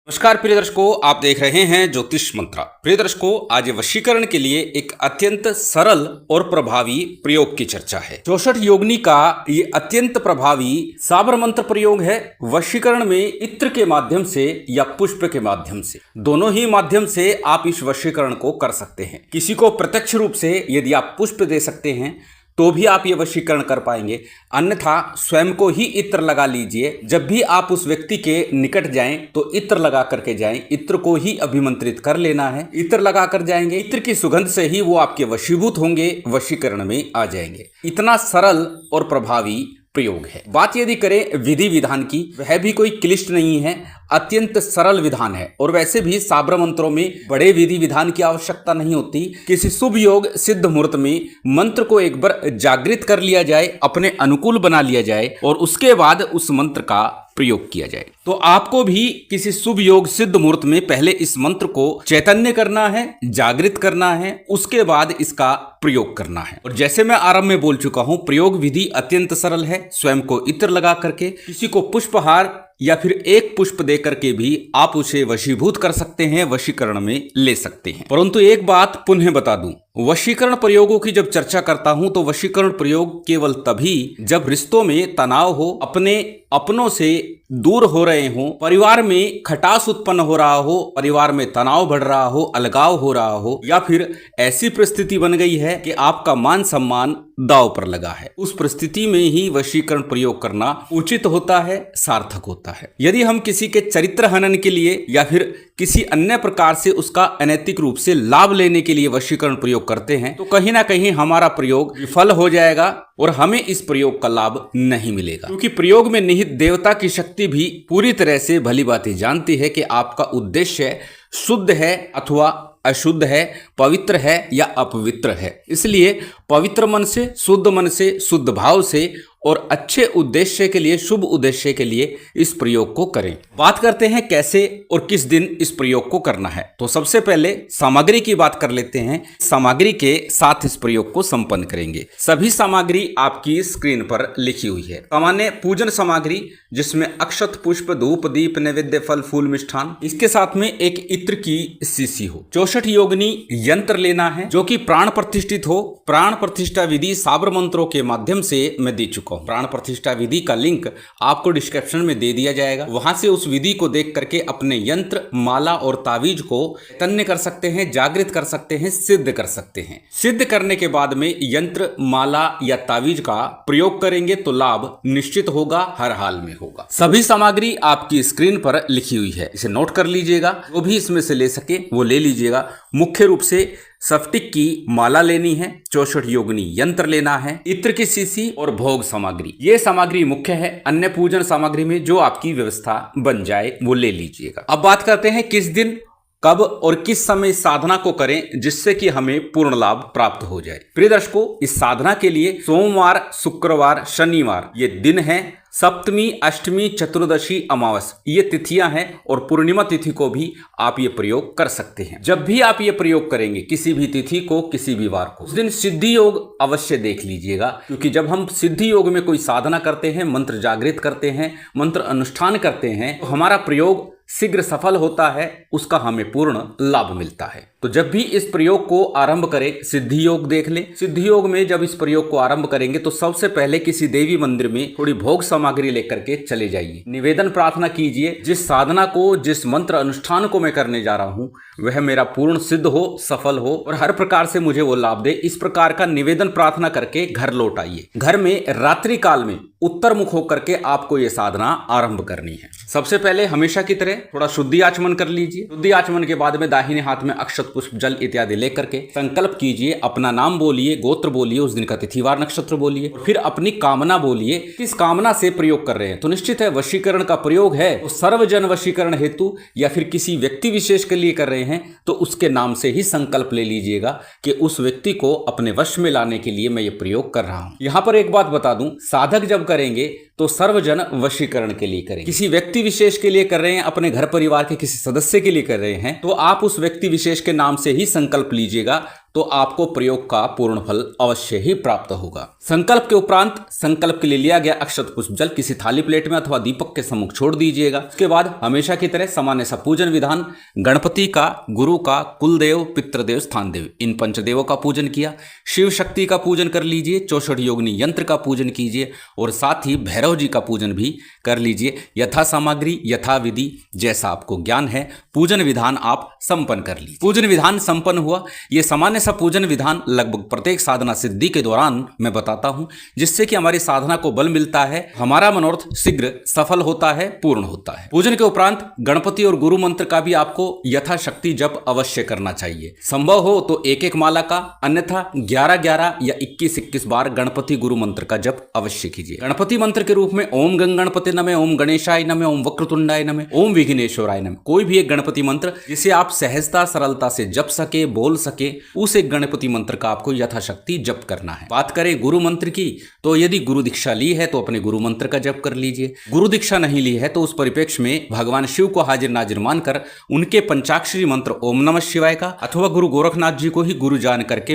नमस्कार प्रिय दर्शकों, आप देख रहे हैं ज्योतिष मंत्रा। प्रिय दर्शकों, आज वशीकरण के लिए एक अत्यंत सरल और प्रभावी प्रयोग की चर्चा है। 64 योगिनी का ये अत्यंत प्रभावी साबर मंत्र प्रयोग है। वशीकरण में इत्र के माध्यम से या पुष्प के माध्यम से, दोनों ही माध्यम से आप इस वशीकरण को कर सकते हैं। किसी को प्रत्यक्ष रूप से यदि आप पुष्प दे सकते हैं तो भी आप ये वशीकरण कर पाएंगे, अन्यथा स्वयं को ही इत्र लगा लीजिए। जब भी आप उस व्यक्ति के निकट जाएं तो इत्र लगा करके जाएं, इत्र को ही अभिमंत्रित कर लेना है। इत्र लगा कर जाएंगे, इत्र की सुगंध से ही वो आपके वशीभूत होंगे, वशीकरण में आ जाएंगे। इतना सरल और प्रभावी प्रयोग है। बात यदि करें विधि विधान की, वह भी कोई क्लिष्ट नहीं है, अत्यंत सरल विधान है। और वैसे भी साबर मंत्रों में बड़े विधि विधान की आवश्यकता नहीं होती। किसी शुभ योग सिद्ध मुहूर्त में मंत्र को एक बार जागृत कर लिया जाए, अपने अनुकूल बना लिया जाए और उसके बाद उस मंत्र का प्रयोग किया जाए। तो आपको भी किसी शुभ योग सिद्ध मुहूर्त में पहले इस मंत्र को चैतन्य करना है, जागृत करना है, उसके बाद इसका प्रयोग करना है। और जैसे मैं आरंभ में बोल चुका हूं, प्रयोग विधि अत्यंत सरल है। स्वयं को इत्र लगा करके, किसी को पुष्पहार या फिर एक पुष्प दे करके भी आप उसे वशीभूत कर सकते हैं, वशीकरण में ले सकते हैं। परंतु एक बात पुनः बता दूं, वशीकरण प्रयोगों की जब चर्चा करता हूं तो वशीकरण प्रयोग केवल तभी जब रिश्तों में तनाव हो, अपने अपनों से दूर हो रहे हो, परिवार में खटास उत्पन्न हो रहा हो, परिवार में तनाव बढ़ रहा हो, अलगाव हो रहा हो, या फिर ऐसी परिस्थिति बन गई है कि आपका मान सम्मान दांव पर लगा है। उस परिस्थिति में ही वशीकरण प्रयोग करना उचित होता है, सार्थक होता है। यदि हम किसी के चरित्र हनन के लिए या फिर किसी अन्य प्रकार से उसका अनैतिक रूप से लाभ लेने के लिए वशीकरण प्रयोग करते हैं तो कहीं ना कहीं हमारा प्रयोग विफल हो जाएगा और हमें इस प्रयोग का लाभ नहीं मिलेगा। क्योंकि प्रयोग में निहित देवता की शक्ति भी पूरी तरह से भली भांति जानती है कि आपका उद्देश्य शुद्ध है अथवा अशुद्ध है, पवित्र है या अपवित्र है। इसलिए पवित्र मन से, शुद्ध मन से, शुद्ध भाव से और अच्छे उद्देश्य के लिए, शुभ उद्देश्य के लिए इस प्रयोग को करें। बात करते हैं कैसे और किस दिन इस प्रयोग को करना है। तो सबसे पहले सामग्री की बात कर लेते हैं। सामग्री के साथ इस प्रयोग को संपन्न करेंगे। सभी सामग्री आपकी स्क्रीन पर लिखी हुई है। सामान्य पूजन सामग्री जिसमें अक्षत, पुष्प, धूप, दीप, नैवेद्य, फल, फूल, मिष्ठान, इसके साथ में एक इत्र की शीशी हो। 64 योगिनी यंत्र लेना है जो कि प्राण प्रतिष्ठित हो। प्राण प्रतिष्ठा विधि साबर मंत्रों के माध्यम से मैं दे चुका हूं। प्राण प्रतिष्ठा विधि का लिंक आपको डिस्क्रिप्शन में दे दिया जाएगा। वहां से उस विधि को देख करके अपने यंत्र, माला और तावीज को तन्य कर सकते हैं, जागृत कर सकते हैं, सिद्ध कर सकते हैं। सिद्ध करने के बाद में यंत्र, माला या तावीज का प्रयोग करेंगे तो लाभ निश्चित होगा, हर हाल में होगा। सभी सामग्री आपकी स्क्रीन पर लिखी हुई है, इसे नोट कर लीजिएगा। जो भी इसमें से ले सके वो ले लीजिएगा। मुख्य रूप से स्फटिक की माला लेनी है, 64 योगिनी यंत्र लेना है, इत्र की शीशी और भोग सामग्री। ये सामग्री मुख्य है। अन्य पूजन सामग्री में जो आपकी व्यवस्था बन जाए वो ले लीजिएगा। अब बात करते हैं किस दिन, कब और किस समय साधना को करें जिससे कि हमें पूर्ण लाभ प्राप्त हो जाए। प्रिय दर्शकों, इस साधना के लिए सोमवार, शुक्रवार, शनिवार ये दिन है। सप्तमी, अष्टमी, चतुर्दशी, अमावस ये तिथियां हैं और पूर्णिमा तिथि को भी आप ये प्रयोग कर सकते हैं। जब भी आप ये प्रयोग करेंगे किसी भी तिथि को, किसी भी वार को, उस दिन सिद्धि योग अवश्य देख लीजिएगा। क्योंकि जब हम सिद्धि योग में कोई साधना करते हैं, मंत्र जागृत करते हैं, मंत्र अनुष्ठान करते हैं तो हमारा प्रयोग शीघ्र सफल होता है, उसका हमें पूर्ण लाभ मिलता है। तो जब भी इस प्रयोग को आरंभ करें, सिद्धि योग देख लें। सिद्धि योग में जब इस प्रयोग को आरंभ करेंगे तो सबसे पहले किसी देवी मंदिर में थोड़ी भोग सामग्री लेकर के चले जाइए। निवेदन प्रार्थना कीजिए, जिस साधना को, जिस मंत्र अनुष्ठान को मैं करने जा रहा हूं वह मेरा पूर्ण सिद्ध हो, सफल हो और हर प्रकार से मुझे वो लाभ दे। इस प्रकार का निवेदन प्रार्थना करके घर लौट आइए। घर में रात्रि काल में उत्तर मुख होकर के आपको ये साधना आरंभ करनी है। सबसे पहले हमेशा की तरह थोड़ा शुद्धि आचमन कर लीजिए। शुद्धि आचमन के बाद में दाहिने हाथ में अक्षत, पुष्प, जल इत्यादि लेकर के संकल्प कीजिए। अपना नाम बोलिए, गोत्र बोलिए, उस दिन का तिथिवार नक्षत्र बोलिए और फिर अपनी कामना बोलिए। किस कामना से प्रयोग कर रहे हैं तो निश्चित है वशीकरण का प्रयोग है तो सर्वजन वशीकरण हेतु या फिर किसी व्यक्ति विशेष के लिए कर रहे हैं तो उसके नाम से ही संकल्प ले लीजिएगा कि उस व्यक्ति को अपने वश में लाने के लिए मैं ये प्रयोग कर रहा हूं। यहां पर एक बात बता दूं, साधक जब करेंगे तो सर्वजन वशीकरण के लिए करें। किसी व्यक्ति विशेष के लिए कर रहे हैं, अपने घर परिवार के किसी सदस्य के लिए कर रहे हैं तो आप उस व्यक्ति विशेष के नाम से ही संकल्प लीजिएगा। तो आपको प्रयोग का पूर्ण फल अवश्य ही प्राप्त होगा। संकल्प के उपरांत संकल्प के लिए लिया गया अक्षत पुष्प जल किसी थाली प्लेट में अथवा दीपक के सम्मुख छोड़ दीजिएगा। उसके बाद हमेशा की तरह सामान्य सा पूजन विधान, गणपति का, गुरु का, कुलदेव, पितृदेव, स्थान देव, इन पंचदेवों का पूजन किया। शिव शक्ति का पूजन कर लीजिए, 64 योगिनी यंत्र का पूजन कीजिए और साथ ही भैरव जी का पूजन भी कर लीजिए। यथा सामग्री यथा विधि जैसा आपको ज्ञान है पूजन विधान आप संपन्न कर लीजिए। पूजन विधान संपन्न हुआ। ये सामान्य सा पूजन विधान लगभग प्रत्येक साधना सिद्धि के दौरान मैं बताता हूं, जिससे कि हमारी साधना को बल मिलता है, हमारा मनोरथ शीघ्र सफल होता है, पूर्ण होता है। पूजन के उपरांत गणपति और गुरु मंत्र का भी आपको यथाशक्ति जप अवश्य करना चाहिए। संभव हो तो एक एक माला का, अन्यथा 11-11 या 21-21 बार गणपति गुरु मंत्र का जप अवश्य कीजिए। गणपति मंत्र के रूप में ओम गंग गणपति नमः, ओम गणेशाय नमः, ओम वक्रतुंडाय नमः, ओम विघ्नेश्वराय नमः, कोई भी एक गणपति मंत्र जिसे आप सहजता सरलता से जप सके, बोल सके, उस एक गणपति मंत्र का आपको यथाशक्ति जप करना है। बात करें गुरु मंत्र की, तो यदि गुरु दीक्षा ली है तो अपने गुरु मंत्र का जप कर लीजिए। गुरु दीक्षा नहीं ली है तो उस परिप्रेक्ष्य में भगवान शिव को हाजिर नाजिर मानकर उनके पंचाक्षरी मंत्र ओम नमः शिवाय का, अथवा गुरु गोरखनाथ जी को ही गुरु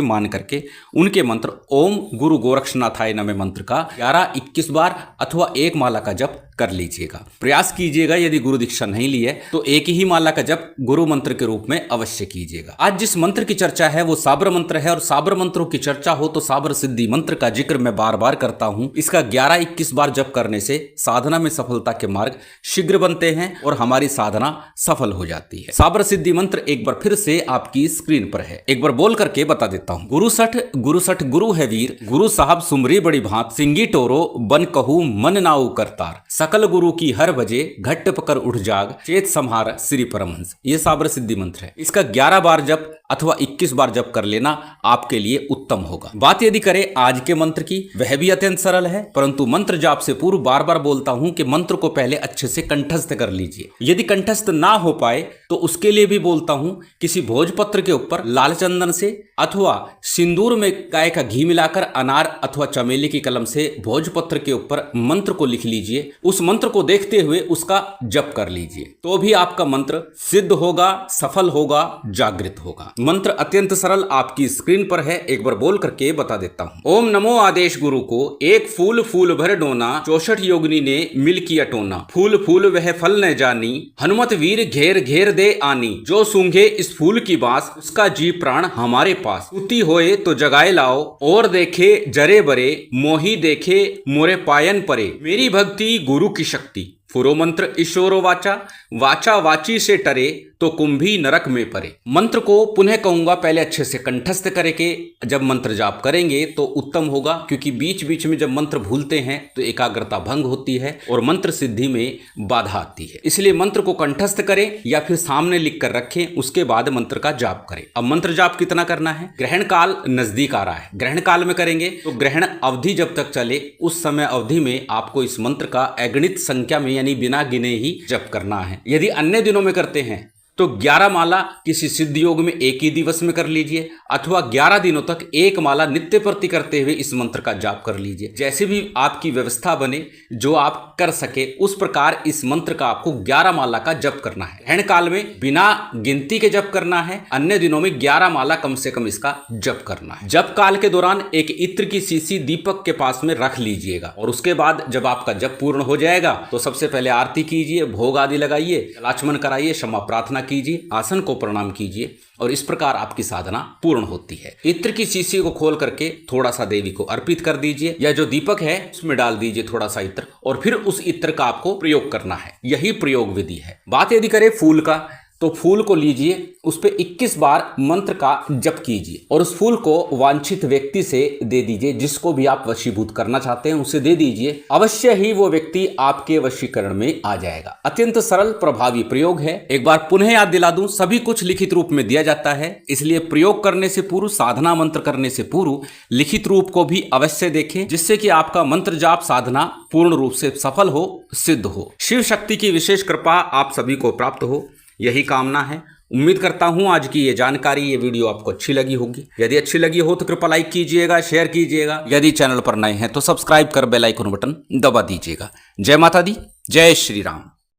मान करके उनके मंत्र ओम गुरु गोरक्षनाथाय नमः मंत्र का 11-21 बार अथवा एक माला का जप कर लीजिएगा। प्रयास कीजिएगा यदि गुरु दीक्षा नहीं ली है तो एक ही माला का जप गुरु मंत्र के रूप में अवश्य कीजिएगा। आज जिस मंत्र की चर्चा है वो साबर मंत्र है, और साबर मंत्रों की चर्चा हो तो साबर सिद्धि मंत्र का जिक्र मैं बार बार करता हूं। इसका 11-21 बार जप करने से साधना में सफलता के मार्ग शीघ्र बनते हैं और हमारी साधना सफल हो जाती है। साबर सिद्धि मंत्र एक बार फिर से आपकी स्क्रीन पर है, एक बार बोल करके बता देता हूं। गुरु सठ गुरु है वीर, गुरु साहब सुमरी बड़ी भांत, सिंगी टोरो बन कहू मन नाऊ करतार, सकल गुरु की हर बजे घट पकर उठ जाग, चेत संहार श्री परमहंस। ये साबर सिद्धि मंत्र है। इसका 11 बार जप अथवा 21 बार जप कर लेना आपके लिए उत्तम होगा। बात यदि करें आज के मंत्र की, वह भी अत्यंत सरल है, परंतु मंत्र जाप से पूर्व बार बार बोलता हूं कि मंत्र को पहले अच्छे से कंठस्थ कर लीजिए। यदि कंठस्थ ना हो पाए तो उसके लिए भी बोलता हूं, किसी भोजपत्र के ऊपर लाल चंदन से अथवा सिंदूर में गाय का घी मिलाकर अनार अथवा चमेली की कलम से भोजपत्र के ऊपर मंत्र को लिख लीजिए। उस मंत्र को देखते हुए उसका जप कर लीजिए, तो भी आपका मंत्र सिद्ध होगा, सफल होगा, जागृत होगा। मंत्र अत्यंत सरल आपकी स्क्रीन पर है, एक बार बोल करके बता देता हूं। ओम नमो आदेश गुरु को, एक फूल फूल भर डोना, 64 योगिनी ने मिल किया टोना, फूल फूल वह फल न जानी, हनुमत वीर घेर घेर दे आनी, जो सूंघे इस फूल की बास, उसका जी प्राण हमारे पास, उती होए तो जगाए लाओ, और देखे जरे बरे, मोही देखे मोरे पायन परे, मेरी भक्ति गुरु की शक्ति, फुरो मंत्र ईश्वरो वाचा, वाचा वाची से टरे तो कुंभी नरक में परे। मंत्र को पुनः कहूंगा, पहले अच्छे से कंठस्थ करके जब मंत्र जाप करेंगे तो उत्तम होगा, क्योंकि बीच बीच में जब मंत्र भूलते हैं तो एकाग्रता भंग होती है और मंत्र सिद्धि में बाधा आती है। इसलिए मंत्र को कंठस्थ करें या फिर सामने लिख कर रखें, उसके बाद मंत्र का जाप करें। अब मंत्र जाप कितना करना है? ग्रहण काल नजदीक आ रहा है, ग्रहण काल में करेंगे तो ग्रहण अवधि जब तक चले उस समय अवधि में आपको इस मंत्र का अगणित संख्या में यानी बिना गिने ही जप करना है। यदि अन्य दिनों में करते हैं तो 11 माला किसी सिद्ध योग में एक ही दिवस में कर लीजिए, अथवा 11 दिनों तक एक माला नित्य प्रति करते हुए इस मंत्र का जाप कर लीजिए। जैसे भी आपकी व्यवस्था बने, जो आप कर सके उस प्रकार इस मंत्र का आपको 11 माला का जप करना है। ग्रहण काल में बिना गिनती के जप करना है, अन्य दिनों में 11 माला कम से कम इसका जप करना है। जप काल के दौरान एक इत्र की शीशी दीपक के पास में रख लीजिएगा, और उसके बाद जब आपका जप पूर्ण हो जाएगा तो सबसे पहले आरती कीजिए, भोग आदि लगाइए, जलाचमन कराइए, क्षमा प्रार्थना कीजिए, आसन को प्रणाम कीजिए, और इस प्रकार आपकी साधना पूर्ण होती है। इत्र की शीशी को खोल करके थोड़ा सा देवी को अर्पित कर दीजिए, या जो दीपक है उसमें डाल दीजिए थोड़ा सा इत्र, और फिर उस इत्र का आपको प्रयोग करना है। यही प्रयोग विधि है। बात यदि करें फूल का, तो फूल को लीजिए, उस पे 21 बार मंत्र का जप कीजिए, और उस फूल को वांछित व्यक्ति से दे दीजिए। जिसको भी आप वशीभूत करना चाहते हैं उसे दे दीजिए, अवश्य ही वो व्यक्ति आपके वशीकरण में आ जाएगा। अत्यंत सरल प्रभावी प्रयोग है। एक बार पुनः याद दिला दूं, सभी कुछ लिखित रूप में दिया जाता है, इसलिए प्रयोग करने से पूर्व, साधना मंत्र करने से पूर्व लिखित रूप को भी अवश्य देखें, जिससे कि आपका मंत्र जाप साधना पूर्ण रूप से सफल हो, सिद्ध हो। शिव शक्ति की विशेष कृपा आप सभी को प्राप्त हो, यही कामना है। उम्मीद करता हूं आज की ये जानकारी, ये वीडियो आपको अच्छी लगी होगी। यदि अच्छी लगी हो तो कृपया लाइक कीजिएगा, शेयर कीजिएगा। यदि चैनल पर नए हैं तो सब्सक्राइब कर बेल आइकन बटन दबा दीजिएगा। जय माता दी, जय श्री राम।